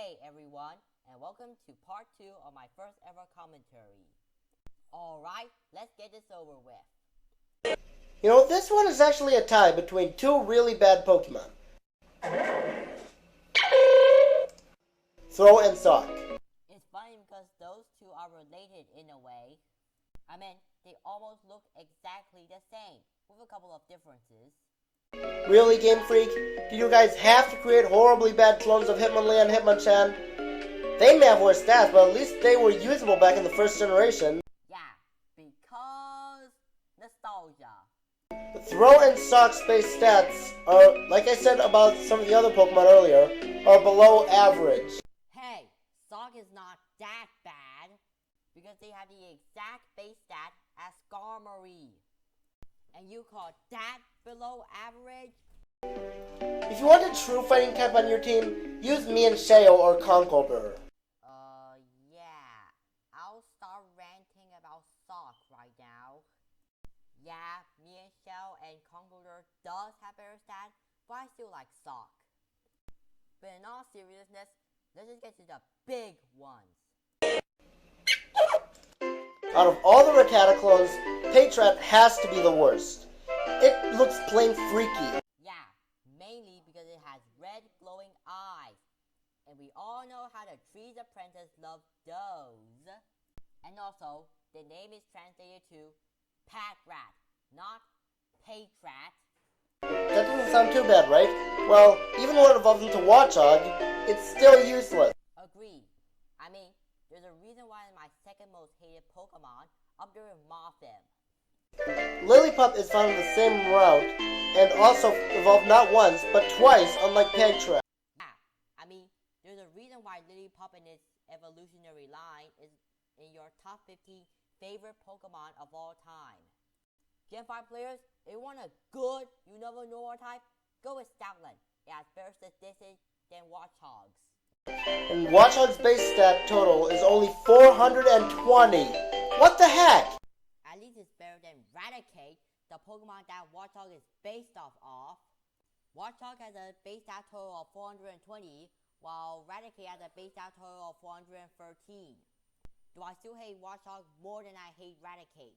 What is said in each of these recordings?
Hey everyone, and welcome to part 2 of my first ever commentary. Alright, let's get this over with. You know, this one is actually a tie between two really bad Pokemon. Throw and Sock. It's funny because those two are related in a way. I mean, they almost look exactly the same, with a couple of differences. Really, Game Freak? Did you guys have to create horribly bad clones of Hitmonlee and Hitmonchan? They may have worse stats, but at least they were usable back in the first generation. Yeah, because nostalgia. The Throw and Sock's base stats are, like I said about some of the other Pokemon earlier, are below average. Hey, Sock is not that bad, because they have the exact base stat as Skarmory. And you call that below average? If you want a true fighting type on your team, use me and Shayo or Conkeldurr. Yeah. I'll start ranting about Sock right now. Yeah, me and Shell and Conkeldurr does have better stats, but I still like Sock. But in all seriousness, let's just get to the big ones. Out of all the Rattata clones, Pittrocks has to be the worst. It looks plain freaky. Yeah, mainly because it has red glowing eyes. And we all know how the Tree's Apprentice loves those. And also, the name is translated to Patrat, not Pittrocks. That doesn't sound too bad, right? Well, even when it evolves into Watchog, it's still useless. Agreed. I mean, there's a reason why it's my second most hated Pokemon, up there with Mothim. Lillipup is found in the same route, and also evolved not once, but twice, unlike Pittrocks. Yeah, I mean, there's a reason why Lillipup in its evolutionary line is in your top 50 favorite Pokemon of all time. Gen 5 players, if you want a good Unova Noir type, go with Stoutland. It has better statistics than Watchogs. And Watchog's base stat total is only 420. What the heck? At least it's better than Raticate, the Pokemon that Watchog is based off of. Watchog has a base stat total of 420, while Raticate has a base stat total of 413. Do I still hate Watchog more than I hate Raticate?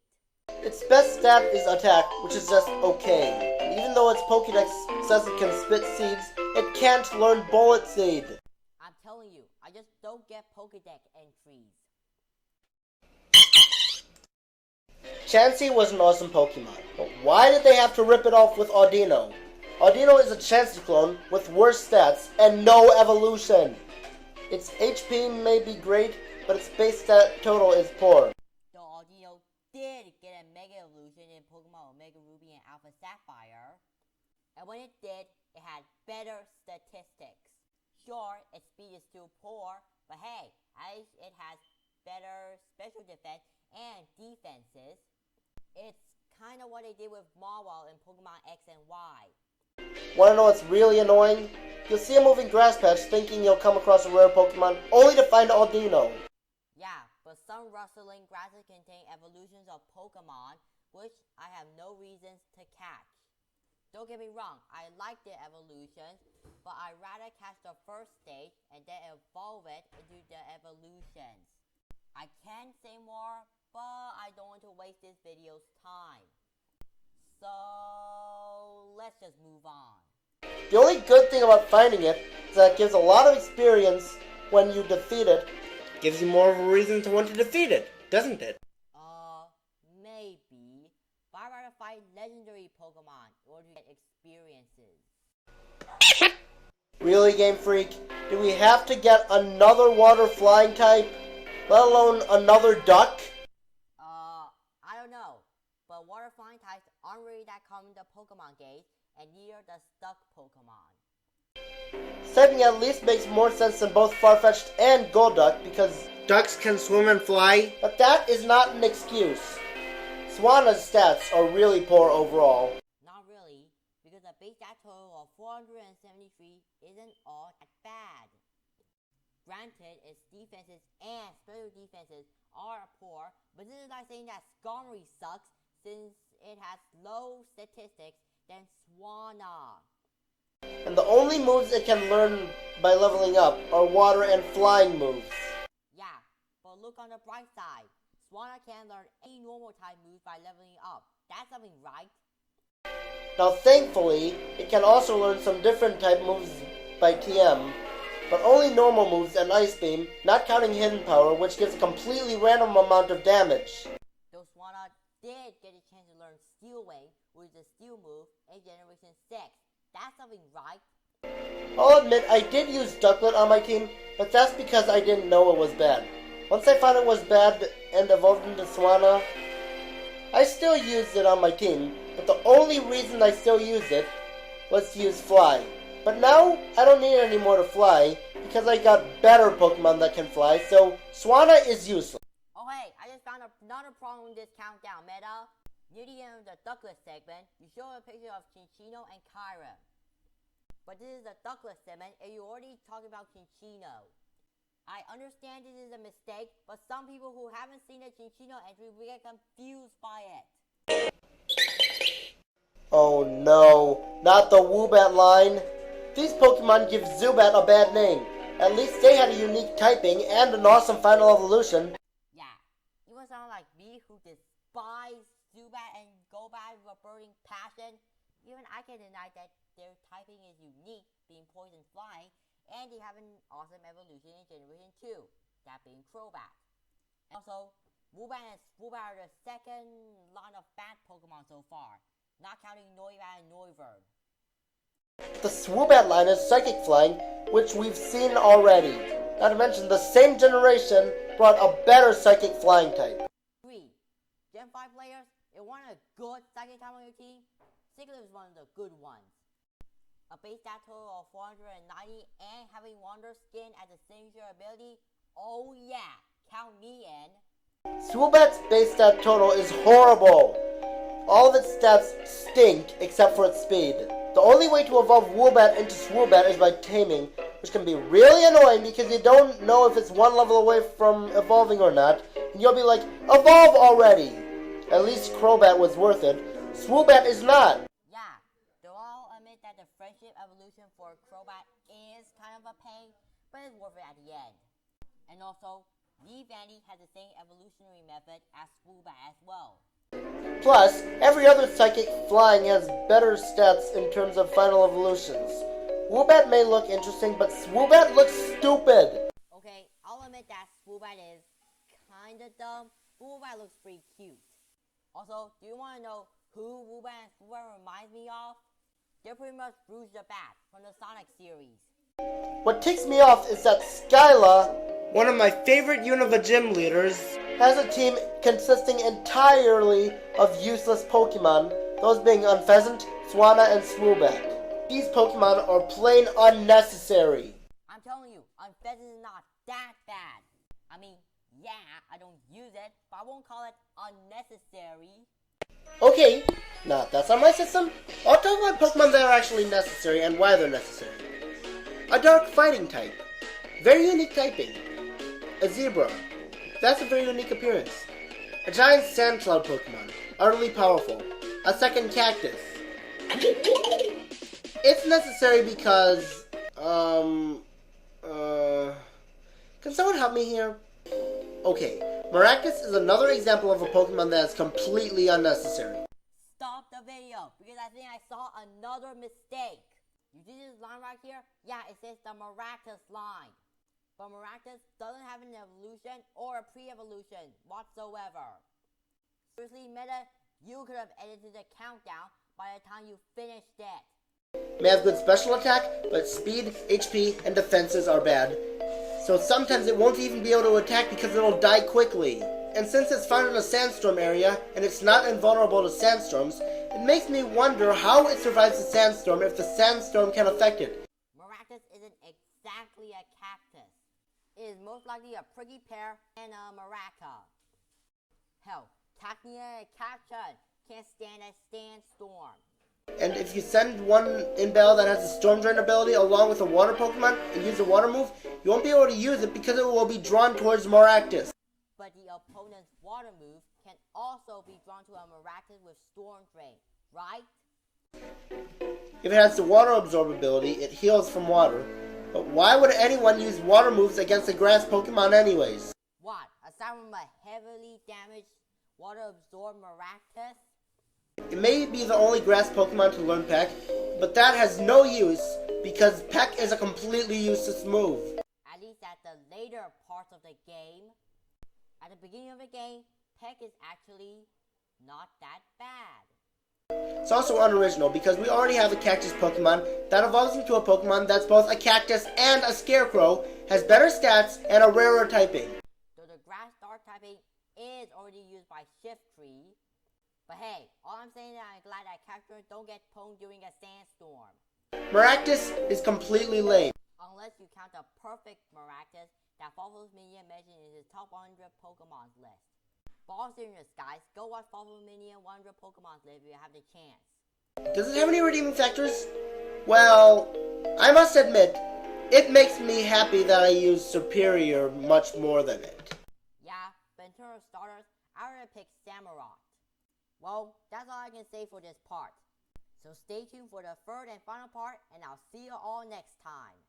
Its best stat is Attack, which is just okay. Even though its Pokédex says it can spit seeds, it can't learn Bullet Seed. I'm telling you, I just don't get Pokédex entries. Chansey was an awesome Pokemon, but why did they have to rip it off with Audino? Audino is a Chansey clone with worse stats and no evolution. Its HP may be great, but its base stat total is poor. Though Audino did get a Mega Evolution in Pokemon Omega Ruby and Alpha Sapphire, and when it did, it had better statistics. Sure, its speed is still poor, but hey, at least it has better special defense and defenses. It's kind of what they did with Mawile in Pokemon X and Y. Wanna know what's really annoying? You'll see a moving grass patch thinking you'll come across a rare Pokemon, only to find Audino. Yeah, but some rustling grasses contain evolutions of Pokemon, which I have no reasons to catch. Don't get me wrong, I like the evolutions, but I'd rather catch the first stage and then evolve it into the evolutions. I can say more, but I don't want to waste this video's time. So let's just move on. The only good thing about finding it is that it gives a lot of experience when you defeat it. Gives you more of a reason to want to defeat it, doesn't it? Maybe. But I'd rather fight legendary Pokemon in order to get experiences. Really, Game Freak? Do we have to get another water flying type? Let alone another duck? I don't know. But water flying types aren't really that common in the Pokemon game, and neither does duck Pokemon. Setting at least makes more sense than both Farfetch'd and Golduck because ducks can swim and fly, but that is not an excuse. Swana's stats are really poor overall. Not really, because a base stat total of 473 isn't all that bad. Granted, its defenses and special defenses are poor, but this is like saying that Skarmory sucks since it has low statistics than Swana. And the only moves it can learn by leveling up are water and flying moves. Yeah, but look on the bright side. Swanna can learn any normal type moves by leveling up. That's something, right? Now thankfully, it can also learn some different type moves by TM, but only normal moves and Ice Beam, not counting Hidden Power, which gives a completely random amount of damage. Though Swanna did get a chance to learn Steel Wing, which is a steel move, in Generation 6. That's something, right? I'll admit I did use Ducklet on my team, but that's because I didn't know it was bad. Once I found it was bad and evolved into Swanna, I still used it on my team, but the only reason I still used it was to use Fly. But now, I don't need it anymore to fly, because I got better Pokemon that can fly, so Swanna is useless. Oh hey, I just found another problem with this countdown, Meta. Near the end of the Ducklet segment, you show a picture of Cinccino and Kyra. But this is a Ducklet segment, and you're already talking about Cinccino. I understand this is a mistake, but some people who haven't seen the Cinccino entry will get confused by it. Oh no, not the Woobat line. These Pokemon give Zubat a bad name. At least they had a unique typing and an awesome final evolution. Yeah, you want someone like me who despise Zubat and Golbat with a burning passion? Even I can deny that their typing is unique, being poison flying, and they have an awesome evolution in Generation 2, that being Crobat. Also, Woobat and Swoobat are the second line of bad Pokemon so far, not counting Noibat and Noivern. The Swoobat line is Psychic Flying, which we've seen already. Not to mention, the same generation brought a better Psychic Flying type. 3. Gen 5 players, if you want a good Psychic type on your team, Sigilyph is one of the good ones. A base stat total of 490 and having Wander Skin as a signature ability, oh yeah, count me in. Swoobat's base stat total is horrible. All of its stats stink except for its speed. The only way to evolve Woobat into Swoobat is by taming, which can be really annoying because you don't know if it's one level away from evolving or not, and you'll be like, evolve already! At least Crobat was worth it. Swoobat is not. Yeah, though I'll admit that the friendship evolution for Crobat is kind of a pain, but it's worth it at the end. And also, Vandy has the same evolutionary method as Swoobat as well. Plus, every other Psychic Flying has better stats in terms of final evolutions. Woobat may look interesting, but Swoobat looks stupid. Okay, I'll admit that Swoobat is kinda dumb, but Woobat looks pretty cute. Also, do you want to know who Woobat and Swoobat reminds me of? They're pretty much Rouge the Bat from the Sonic series. What ticks me off is that Skyla, one of my favorite Unova gym leaders, has a team consisting entirely of useless Pokemon, those being Unpheasant, Swanna, and Swoobat. These Pokemon are plain unnecessary. I'm telling you, Unpheasant is not that bad. I mean, yeah, I don't use it, but I won't call it unnecessary. Okay, now that's on my system. I'll talk about Pokemon that are actually necessary and why they're necessary. A Dark Fighting type. Very unique typing. A Zebra. That's a very unique appearance. A giant sand cloud Pokemon. Utterly powerful. A second Cactus. It's necessary because, can someone help me here? Okay, Maractus is another example of a Pokemon that is completely unnecessary. Stop the video, because I think I saw another mistake. You see this line right here? Yeah, it says the Maractus line. But Maractus doesn't have an evolution or a pre-evolution whatsoever. Seriously, Meta, you could have edited the countdown by the time you finished it. May have good special attack, but speed, HP, and defenses are bad. So sometimes it won't even be able to attack because it'll die quickly. And since it's found in a sandstorm area, and it's not invulnerable to sandstorms, it makes me wonder how it survives the sandstorm if the sandstorm can affect it. Maractus isn't exactly a cactus. It is most likely a prickly pear and a maraca. Hell, Cacnea and Cactus can't stand a sandstorm. And if you send one in battle that has a Storm Drain ability along with a water Pokemon and use a water move, you won't be able to use it because it will be drawn towards Maractus. But the opponent's water move can also be drawn to a Maractus with Storm Drain, right? If it has the water absorbability, it heals from water. But why would anyone use water moves against a grass Pokemon anyways? What? Aside from a heavily damaged water absorbed Maractus? It may be the only grass Pokemon to learn Peck, but that has no use because Peck is a completely useless move. At least at the later parts of the game. At the beginning of the game, Peck is actually not that bad. It's also unoriginal because we already have a cactus Pokemon that evolves into a Pokemon that's both a cactus and a scarecrow, has better stats, and a rarer typing. So the grass dark typing is already used by Shiftry. But hey, all I'm saying is I'm glad that characters don't get pwned during a sandstorm. Maractus is completely lame. Unless you count the perfect Maractus that Fawful's Minion mentioned in his top 100 Pokemon's list. Balls in your skies, go watch Fawful's Minion 100 Pokemon's list if you have the chance. Does it have any redeeming factors? Well, I must admit, it makes me happy that I use Superior much more than it. Yeah, but in terms of starters, I would pick Samurott. Well, that's all I can say for this part. So stay tuned for the third and final part, and I'll see you all next time.